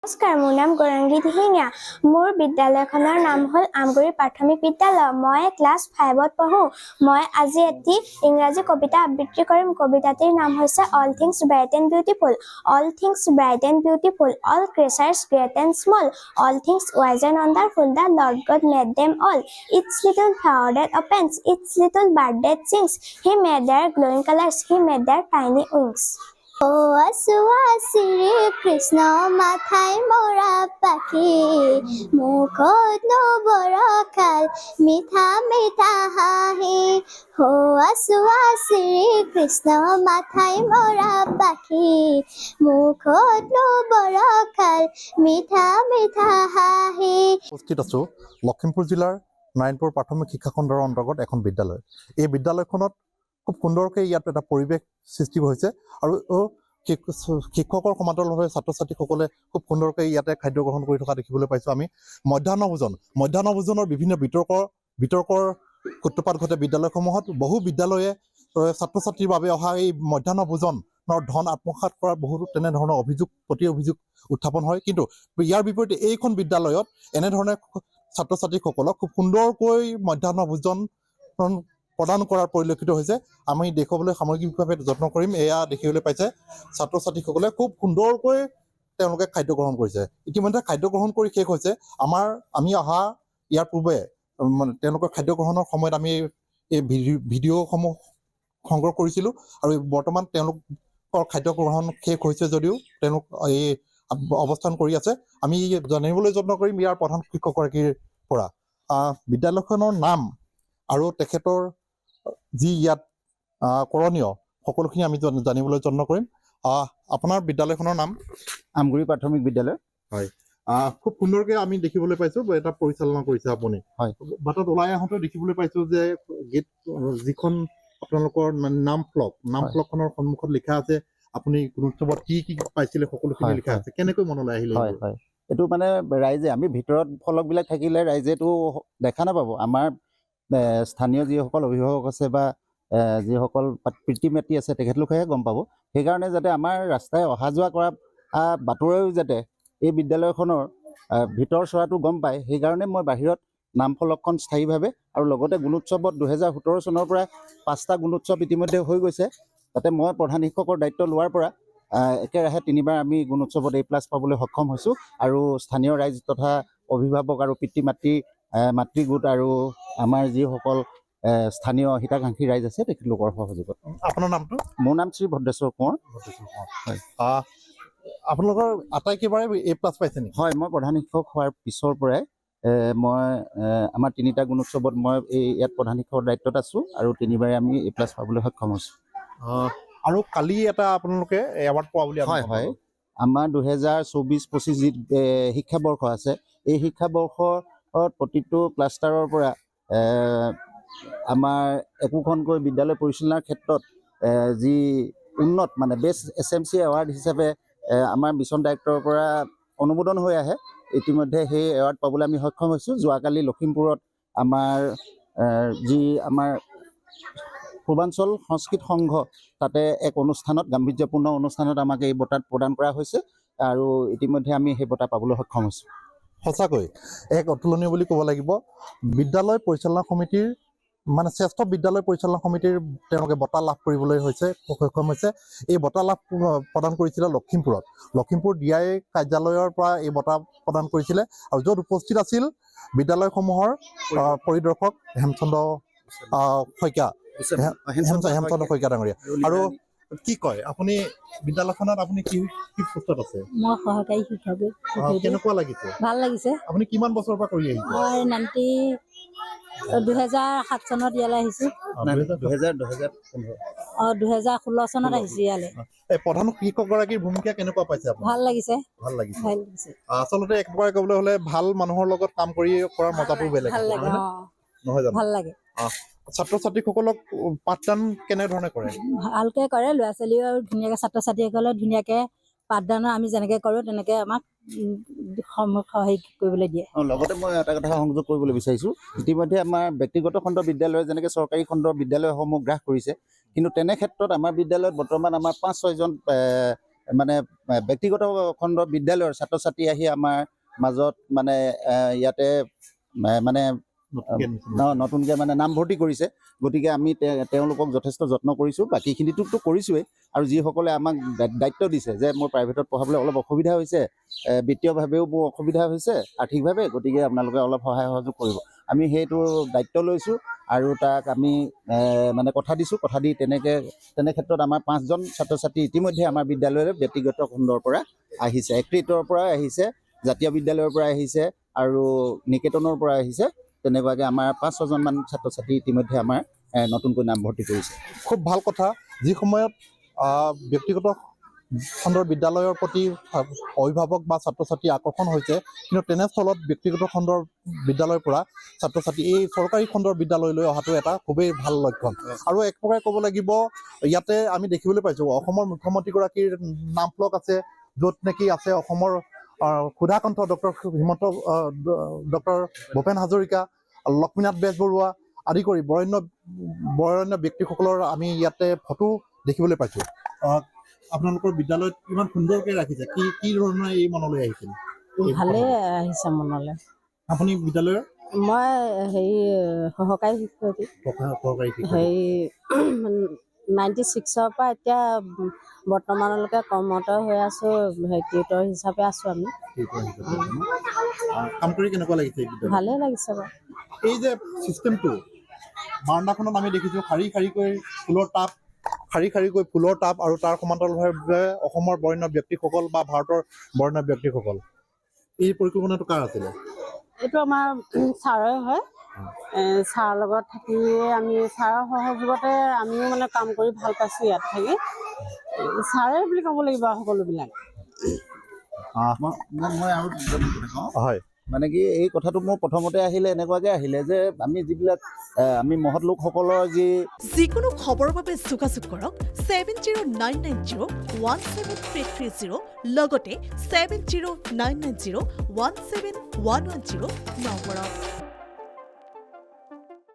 নমস্কাৰ, মোৰ নাম গৌৰাংগী দিহিঙীয়া। মোৰ বিদ্যালয়খনৰ নাম হ'ল আমগুৰি প্ৰাথমিক বিদ্যালয়। মই ক্লাছ 5ত পঢ়োঁ। মই আজি এটি ইংৰাজী কবিতা আবৃত্তি কৰিম। কবিতাটিৰ নাম হৈছে all things bright and beautiful. All things bright and beautiful, all creatures great and small, all things wise and wonderful, the Lord God made them all. Each little flower that opens, each little bird that sings, He made their glowing colors, He made their tiny wings. ও আসুয়া শ্রী কৃষ্ণ মাথায় মোরা পাখি, মুখত নবরকাল মিঠা মিঠা হাঁহি। ও আসুয়া শ্রী কৃষ্ণ মাথায় মোরা পাখি, মুখত নবরকাল মিঠা মিঠা হাঁহি। উপস্থিত আছো লখিমপুৰ জিলাৰ নাৰায়ণপুৰ প্ৰাথমিক শিক্ষা খণ্ডৰ অন্তৰ্গত এখন বিদ্যালয়। এই বিদ্যালয়খনত খুব সুন্দৰকৈ ইয়াত এটা পৰিৱেশ সৃষ্টি হৈছে আৰু শিক্ষকৰ সমান্তৰালভাৱে ছাত্ৰ ছাত্ৰীসকলে খুব সুন্দৰকৈ ইয়াতে খাদ্য গ্ৰহণ কৰি থকা দেখিবলৈ পাইছোঁ আমি। মধ্যাহ্ন ভোজনৰ বিভিন্ন বিতৰ্কৰ সূত্ৰপাত ঘটে বিদ্যালয়সমূহত। বহু বিদ্যালয়ে ছাত্ৰ ছাত্ৰীৰ বাবে অহা এই মধ্যাহ্ন ভোজনৰ ধন আত্মসাৎ কৰাৰ বহুতো তেনেধৰণৰ অভিযোগ উত্থাপন হয়। কিন্তু ইয়াৰ বিপৰীতে এইখন বিদ্যালয়ত এনেধৰণে ছাত্ৰ ছাত্ৰীসকলক খুব সুন্দৰকৈ মধ্যাহ্ন ভোজন প্ৰদান কৰাৰ পৰিলক্ষিত হৈছে। আমি দেখুৱাবলৈ সামগ্ৰিকভাৱে যত্ন কৰিম। এয়া দেখিবলৈ পাইছে ছাত্ৰ ছাত্ৰীসকলে খুব সুন্দৰকৈ তেওঁলোকে খাদ্য গ্ৰহণ কৰিছে। ইতিমধ্যে খাদ্য গ্ৰহণ কৰি শেষ হৈছে। আমি অহা ইয়াৰ পূৰ্বে মানে তেওঁলোকৰ খাদ্য গ্ৰহণৰ সময়ত আমি এই ভিডিঅ'সমূহ সংগ্ৰহ কৰিছিলোঁ আৰু বৰ্তমান তেওঁলোকৰ খাদ্য গ্ৰহণ শেষ হৈছে যদিও তেওঁলোক এই অৱস্থান কৰি আছে। আমি জানিবলৈ যত্ন কৰিম ইয়াৰ প্ৰধান শিক্ষকগৰাকীৰ পৰা বিদ্যালয়খনৰ নাম আৰু তেখেতৰ যি ইয়াত কৰণীয় সকলোখিনি আমি জানিবলৈ যত্ন কৰিম। আপোনাৰ বিদ্যালয়খনৰ নাম? আমগুৰি প্ৰাথমিক বিদ্যালয়। হয়, খুব সুন্দৰকৈ আমি দেখিবলৈ পাইছোঁ এটা পৰিচালনা কৰিছে আপুনি। হয়, বাটত ওলাই আহোঁতে দেখিবলৈ পাইছোঁ যে গেট যিখন আপোনালোকৰ নাম ফলকখনৰ সন্মুখত লিখা আছে আপুনি গুণোৎসৱত কি কি পাইছিলে সকলোখিনি লিখা আছে। কেনেকৈ মনলৈ আহিলে? হয়, এইটো মানে ৰাইজে, আমি ভিতৰত ফলকবিলাক থাকিলে ৰাইজেতো দেখা নাপাব। আমাৰ স্থানীয় যিসকল অভিভাৱক আছে বা যিসকল পিতৃ মাতৃ আছে তেখেতলোকেহে গম পাব। সেইকাৰণে যাতে আমাৰ ৰাস্তাই অহা যোৱা কৰা বাটৰেও যাতে এই বিদ্যালয়খনৰ ভিতৰ চৰাটো গম পায়, সেইকাৰণে মই বাহিৰত নাম ফলকখন স্থায়ীভাৱে আৰু লগতে গুণোৎসৱত 2017 চনৰ পৰা 5টা গুণোৎসৱ ইতিমধ্যে হৈ গৈছে। তাতে মই প্ৰধান শিক্ষকৰ দায়িত্ব লোৱাৰ পৰা একেৰাহে 3বাৰ আমি গুণোৎসৱত A+ পাবলৈ সক্ষম হৈছোঁ। আৰু স্থানীয় ৰাইজ তথা অভিভাৱক আৰু পিতৃ মাতৃ গোট আৰু আমাৰ যিসকল স্থানীয় হিতাকাংক্ষী ৰাইজ আছে তেখেতলোকৰ সহযোগত। আপোনাৰ নামটো? মোৰ নাম শ্ৰী ভদ্ৰেশ্বৰ কোঁৱৰ। হয়, আপোনালোকৰ আটাইকেইবাৰে A+ পাইছে নেকি? হয়, মই প্ৰধান শিক্ষক হোৱাৰ পিছৰ পৰাই মই আমাৰ 3টা গুণোৎসৱত মই ইয়াত প্ৰধান শিক্ষকৰ দায়িত্বত আছোঁ আৰু 3বাৰে আমি A+ পাবলৈ সক্ষম হৈছোঁ। আৰু কালি এটা আপোনালোকে এৱাৰ্ড পোৱা বুলি? হয়, আমাৰ 2024-25 যি শিক্ষাবৰ্ষ আছে, এই শিক্ষাবৰ্ষত প্ৰতিটো ক্লাষ্টাৰৰ পৰা আমাৰ একোখনকৈ বিদ্যালয় পৰিচালনাৰ ক্ষেত্ৰত যি উন্নত মানে বেষ্ট SMC এৱাৰ্ড হিচাপে আমাৰ মিছন ডাইৰেক্টৰৰ পৰা অনুমোদন হৈ আহে। ইতিমধ্যে সেই এৱাৰ্ড পাবলৈ আমি সক্ষম হৈছোঁ। যোৱাকালি লখিমপুৰত আমাৰ পূৰ্বাঞ্চল সংস্কৃত সংঘ তাতে এক অনুষ্ঠানত, গাম্ভীৰ্যপূৰ্ণ অনুষ্ঠানত আমাক এই বঁটা প্ৰদান কৰা হৈছে আৰু ইতিমধ্যে আমি সেই বঁটা পাবলৈ সক্ষম হৈছোঁ। সঁচাকৈ এক অতুলনীয় বুলি ক'ব লাগিব। বিদ্যালয় পৰিচালনা সমিতিৰ মানে শ্ৰেষ্ঠ বিদ্যালয় পৰিচালনা সমিতিৰ তেওঁলোকে বঁটা লাভ কৰিবলৈ সক্ষম হৈছে। এই বঁটা লাভ প্ৰদান কৰিছিলে লখিমপুৰ DI কাৰ্যালয়ৰ পৰা এই বঁটা প্ৰদান কৰিছিলে আৰু য'ত উপস্থিত আছিল বিদ্যালয়সমূহৰ পৰিদৰ্শক হেমচন্দ্ৰ শইকীয়া ডাঙৰীয়া। আৰু কি কয় আপুনি বিদ্যালয়খনত আপুনি কি পোষ্টত আছে? মই সহকাৰী শিক্ষক। কেনেকুৱা লাগিছে? ভাল লাগিছে। আপুনি কিমান বছৰৰ পৰা কৰি আহিছে? মই 2007 চনত ইয়ালৈ আহিছোঁ। 2016 চনত আহিছোঁ ইয়ালৈ। প্ৰধান শিক্ষকগৰাকীৰ ভূমিকা কেনেকুৱা পাইছে আপুনি? ভাল লাগিছে। আচলতে একবাৰে ক'বলৈ হ'লে ভাল মানুহৰ লগত কাম কৰাৰ মজাটো বেলেগ, নহয় জানো? ভাল লাগে। ছাত্ৰ ছাত্ৰীসকলক পাঠদান কেনেধৰণে কৰে? ভালকৈ কৰে। ল'ৰা ছোৱালীও ধুনীয়াকৈ, ছাত্ৰ ছাত্ৰীসকলে ধুনীয়াকৈ পাঠদানৰ আমি যেনেকৈ কৰোঁ তেনেকৈ আমাক সহায় কৰিবলৈ দিয়ে। লগতে মই এটা কথা সংযোগ কৰিবলৈ বিচাৰিছোঁ। ইতিমধ্যে আমাৰ ব্যক্তিগত খণ্ডৰ বিদ্যালয় যেনেকৈ চৰকাৰী খণ্ডৰ বিদ্যালয়সমূহ গ্ৰাস কৰিছে, কিন্তু তেনে ক্ষেত্ৰত আমাৰ বিদ্যালয়ত বৰ্তমান আমাৰ 5-6জন মানে ব্যক্তিগত খণ্ডৰ বিদ্যালয়ৰ ছাত্ৰ ছাত্ৰী আহি আমাৰ মাজত মানে ইয়াতে মানে নতুনকৈ মানে নামভৰ্তি কৰিছে। গতিকে আমি তেওঁলোকক যথেষ্ট যত্ন কৰিছোঁ, বাকীখিনিটোতো কৰিছোঁৱেই। আৰু যিসকলে আমাক দায়িত্ব দিছে যে মোৰ প্ৰাইভেটত পঢ়াবলৈ অলপ অসুবিধা হৈছে, বিত্তীয়ভাৱেও মোৰ অসুবিধা হৈছে আৰ্থিকভাৱে, গতিকে আপোনালোকে অলপ সহায় সহযোগ কৰিব, আমি সেইটো দায়িত্ব লৈছোঁ আৰু তাক আমি মানে কথা দিছোঁ। কথা দি তেনে ক্ষেত্ৰত আমাৰ 5জন ছাত্ৰ ছাত্ৰী ইতিমধ্যে আমাৰ বিদ্যালয়ৰ ব্যক্তিগত খণ্ডৰ পৰা আহিছে, এক্ৰিটৰ পৰা আহিছে, জাতীয় বিদ্যালয়ৰ পৰা আহিছে আৰু নিকেতনৰ পৰা আহিছে। তেনেকুৱাকৈ আমাৰ 5-6জন মান ছাত্ৰ ছাত্ৰী ইতিমধ্যে আমাৰ নতুনকৈ নামভৰ্তি কৰিছে। খুব ভাল কথা। যি সময়ত ব্যক্তিগত খণ্ডৰ বিদ্যালয়ৰ প্ৰতি অভিভাৱক বা ছাত্ৰ ছাত্ৰী আকৰ্ষণ হৈছে, কিন্তু তেনেস্থলত ব্যক্তিগত খণ্ডৰ বিদ্যালয়ৰ পৰা ছাত্ৰ ছাত্ৰী এই চৰকাৰী খণ্ডৰ বিদ্যালয়লৈ অহাটো এটা খুবেই ভাল লক্ষণ। আৰু এক প্ৰকাৰে ক'ব লাগিব, ইয়াতে আমি দেখিবলৈ পাইছোঁ অসমৰ মুখ্যমন্ত্ৰীগৰাকীৰ নাম ফলক আছে, য'ত নেকি আছে অসমৰ সুধাকণ্ঠ ডক্টৰ ভূপেন হাজৰিকা, লক্ষ্মীনাথ বেজবৰুৱা আদি কৰি বৰেণ্য ব্যক্তিসকলৰ আমি ইয়াতে ফটো দেখিবলৈ পাইছোঁ। আপোনালোকৰ বিদ্যালয়ত ইমান সুন্দৰকৈ ৰাখিছে, কি ধৰণৰ এই মনলৈ আহিছিল? ভালে আহিছে মনলৈ। আপুনি বিদ্যালয়ৰ মই সহকাৰী শিক্ষয়িত্ৰী। হেৰি 96ৰ পৰা এতিয়া বৰ্তমানলৈকে কৰ্মৰত হৈ আছোঁ, টিউটৰ হিচাপে আছোঁ আমি। কাম কৰি কেনেকুৱা লাগিছে? ভালেই লাগিছে বাৰু। এই যে ছিষ্টেমটো বাৰাণ্ডাখনত আমি দেখিছোঁ শাৰী শাৰীকৈ ফুলৰ টাব আৰু তাৰ সমান্তৰালভাৱে অসমৰ বৰেণ্য ব্যক্তিসকল বা ভাৰতৰ বৰেণ্য ব্যক্তিসকল, এই পৰিকল্পনাটো কাৰ আছিলে? এইটো আমাৰ ছাৰৰ হয়। ছাৰৰ লগত থাকি আমি ছাৰৰ সহযোগতে আমিও মানে কাম কৰি ভাল পাইছোঁ ইয়াত থাকি। ছাৰে বুলি ক'ব লাগিব সকলোবিলাক। মই আৰু হয়, মানে কি এই কথাটো মোৰ প্ৰথমতে আহিলে এনেকুৱাকৈ আহিলে যে আমি যিবিলাক আমি মহৎ লোকসকলৰ যিকোনো খবৰৰ বাবে যোগাযোগ কৰক 7099017330 লগতে 7099017110 নম্বৰত।